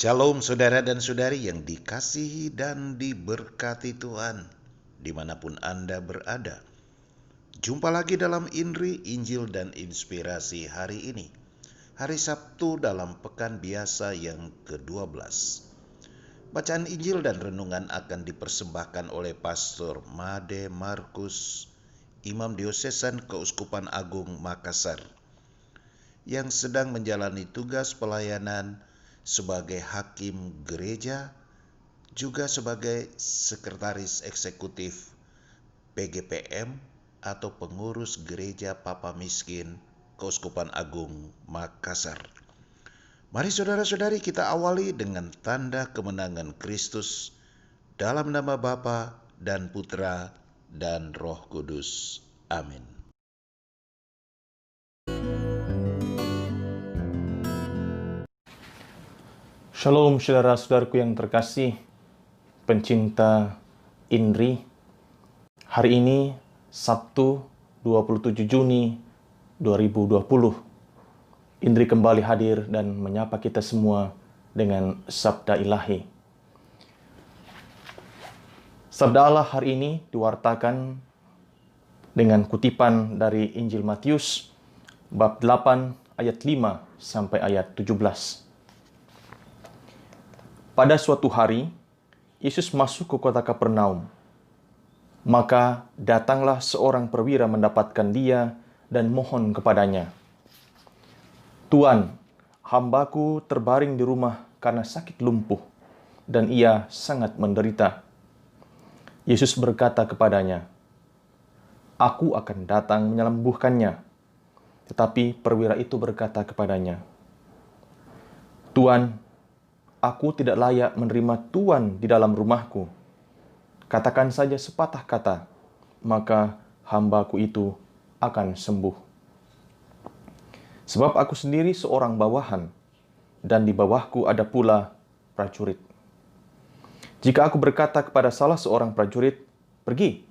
Shalom saudara dan saudari yang dikasihi dan diberkati Tuhan dimanapun Anda berada. Jumpa lagi dalam Inri, Injil dan Inspirasi hari ini, hari Sabtu dalam pekan biasa yang ke-12. Bacaan Injil dan renungan akan dipersembahkan oleh Pastor Made Markus, Imam Diosesan Keuskupan Agung Makassar, yang sedang menjalani tugas pelayanan sebagai hakim gereja, juga sebagai sekretaris eksekutif PGPM atau pengurus gereja Papa Miskin Keuskupan Agung Makassar. Mari saudara-saudari kita awali dengan tanda kemenangan Kristus dalam nama Bapa dan Putra dan Roh Kudus. Amin. Shalom saudara-saudaraku yang terkasih, pencinta Inri. Hari ini Sabtu 27 Juni 2020. Indri kembali hadir dan menyapa kita semua dengan Sabda Ilahi. Sabda Allah hari ini diwartakan dengan kutipan dari Injil Matius bab 8 ayat 5 sampai ayat 17. Pada suatu hari, Yesus masuk ke kota Kapernaum. Maka datanglah seorang perwira mendapatkan dia dan mohon kepadanya, "Tuan, hambaku terbaring di rumah karena sakit lumpuh, dan ia sangat menderita." Yesus berkata kepadanya, "Aku akan datang menyembuhkannya." Tetapi perwira itu berkata kepadanya, "Tuan, aku tidak layak menerima Tuan di dalam rumahku. Katakan saja sepatah kata, maka hambaku itu akan sembuh. Sebab aku sendiri seorang bawahan, dan di bawahku ada pula prajurit. Jika aku berkata kepada salah seorang prajurit, 'Pergi,'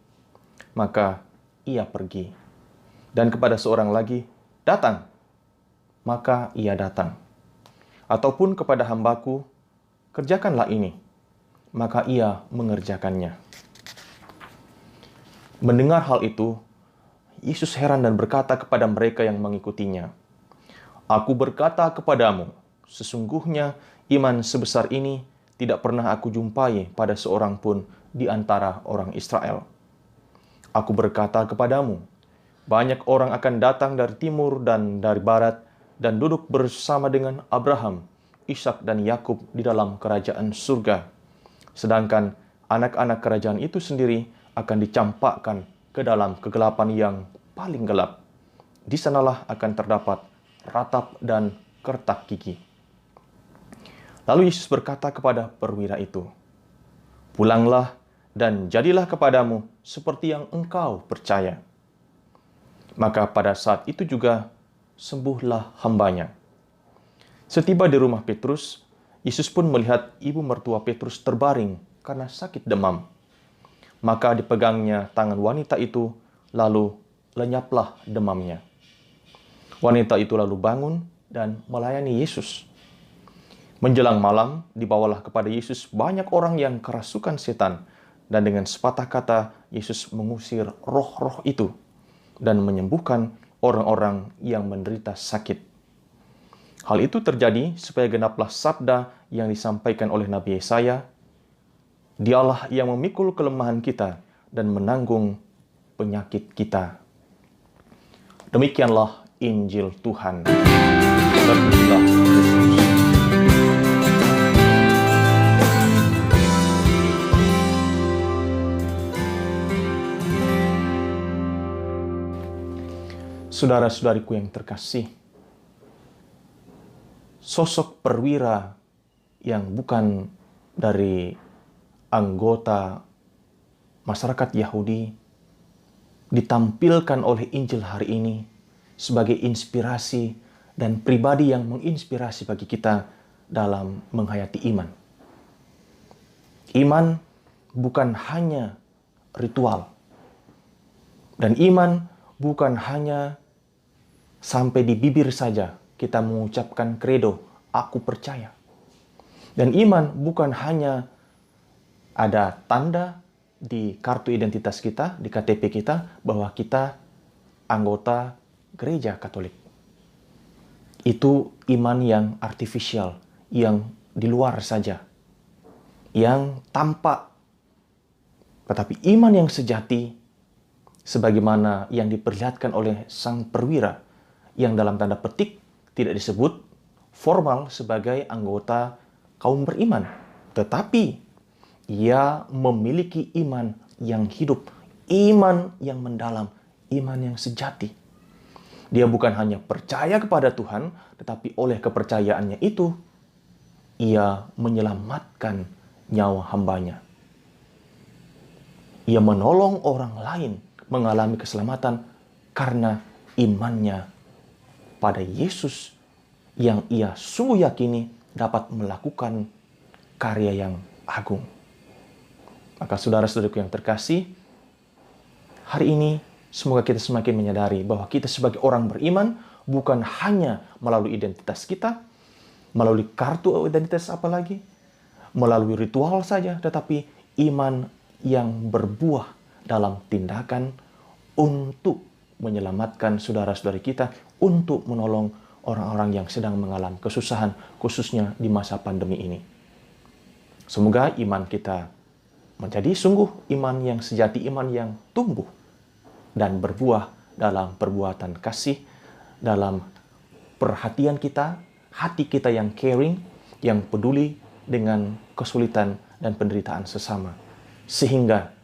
maka ia pergi. Dan kepada seorang lagi, 'Datang,' maka ia datang. Ataupun kepada hambaku, 'Kerjakanlah ini,' maka ia mengerjakannya." Mendengar hal itu, Yesus heran dan berkata kepada mereka yang mengikutinya, "Aku berkata kepadamu, sesungguhnya iman sebesar ini tidak pernah aku jumpai pada seorang pun di antara orang Israel. Aku berkata kepadamu, banyak orang akan datang dari timur dan dari barat dan duduk bersama dengan Abraham, Ishak dan Yakub di dalam kerajaan surga. Sedangkan anak-anak kerajaan itu sendiri akan dicampakkan ke dalam kegelapan yang paling gelap. Di sanalah akan terdapat ratap dan kertak gigi." Lalu Yesus berkata kepada perwira itu, "Pulanglah dan jadilah kepadamu seperti yang engkau percaya." Maka pada saat itu juga sembuhlah hambanya. Setiba di rumah Petrus, Yesus pun melihat ibu mertua Petrus terbaring karena sakit demam. Maka dipegangnya tangan wanita itu, lalu lenyaplah demamnya. Wanita itu lalu bangun dan melayani Yesus. Menjelang malam, dibawalah kepada Yesus banyak orang yang kerasukan setan, dan dengan sepatah kata Yesus mengusir roh-roh itu dan menyembuhkan orang-orang yang menderita sakit. Hal itu terjadi supaya genaplah sabda yang disampaikan oleh Nabi Yesaya, "Dialah yang memikul kelemahan kita dan menanggung penyakit kita." Demikianlah Injil Tuhan. Terpujilah Kristus. Saudara-saudariku yang terkasih, sosok perwira yang bukan dari anggota masyarakat Yahudi ditampilkan oleh Injil hari ini sebagai inspirasi dan pribadi yang menginspirasi bagi kita dalam menghayati iman. Iman bukan hanya ritual, dan iman bukan hanya sampai di bibir saja kita mengucapkan kredo, "Aku percaya." Dan iman bukan hanya ada tanda di kartu identitas kita, di KTP kita, bahwa kita anggota gereja Katolik. Itu iman yang artifisial, yang di luar saja, yang tampak. Tetapi iman yang sejati, sebagaimana yang diperlihatkan oleh sang perwira, yang dalam tanda petik tidak disebut formal sebagai anggota kaum beriman, tetapi ia memiliki iman yang hidup, iman yang mendalam, iman yang sejati. Dia bukan hanya percaya kepada Tuhan, tetapi oleh kepercayaannya itu, ia menyelamatkan nyawa hambanya. Ia menolong orang lain mengalami keselamatan karena imannya pada Yesus yang ia sungguh yakini dapat melakukan karya yang agung. Maka saudara-saudaraku yang terkasih, hari ini semoga kita semakin menyadari bahwa kita sebagai orang beriman bukan hanya melalui identitas kita, melalui kartu identitas apalagi, melalui ritual saja, tetapi iman yang berbuah dalam tindakan untuk menyelamatkan saudara-saudari kita, untuk menolong orang-orang yang sedang mengalami kesusahan, khususnya di masa pandemi ini. Semoga iman kita menjadi sungguh iman yang sejati, iman yang tumbuh dan berbuah dalam perbuatan kasih, dalam perhatian kita, hati kita yang caring, yang peduli dengan kesulitan dan penderitaan sesama. Sehingga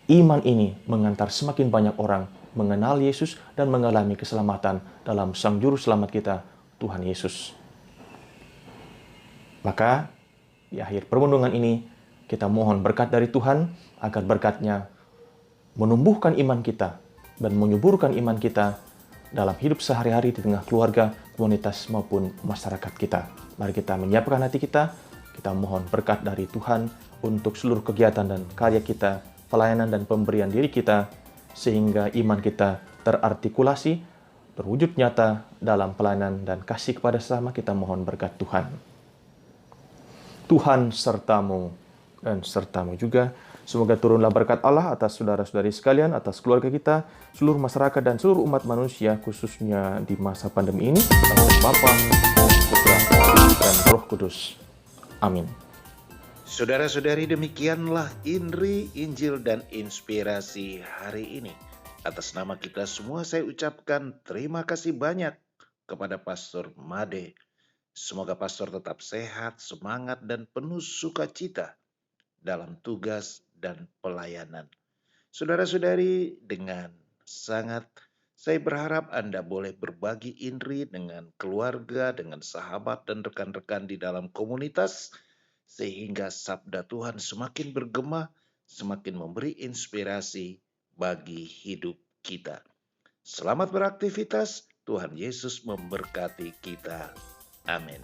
iman ini mengantar semakin banyak orang mengenal Yesus dan mengalami keselamatan dalam Sang Juru Selamat kita, Tuhan Yesus. Maka di akhir permenungan ini kita mohon berkat dari Tuhan agar berkat-Nya menumbuhkan iman kita dan menyuburkan iman kita dalam hidup sehari-hari di tengah keluarga, komunitas maupun masyarakat kita. Mari kita menyiapkan hati kita mohon berkat dari Tuhan untuk seluruh kegiatan dan karya kita, pelayanan dan pemberian diri kita, sehingga iman kita terartikulasi, terwujud nyata dalam pelayanan dan kasih kepada sesama. Kita mohon berkat Tuhan. Tuhan sertamu dan sertamu juga. Semoga turunlah berkat Allah atas saudara-saudari sekalian, atas keluarga kita, seluruh masyarakat dan seluruh umat manusia, khususnya di masa pandemi ini. Dalam Bapa dan Putra dan Roh Kudus. Amin. Saudara-saudari, demikianlah Inri, Injil, dan Inspirasi hari ini. Atas nama kita semua saya ucapkan terima kasih banyak kepada Pastor Made. Semoga Pastor tetap sehat, semangat, dan penuh sukacita dalam tugas dan pelayanan. Saudara-saudari, dengan sangat saya berharap Anda boleh berbagi Inri dengan keluarga, dengan sahabat dan rekan-rekan di dalam komunitas, sehingga sabda Tuhan semakin bergema, semakin memberi inspirasi bagi hidup kita. Selamat beraktivitas, Tuhan Yesus memberkati kita. Amin.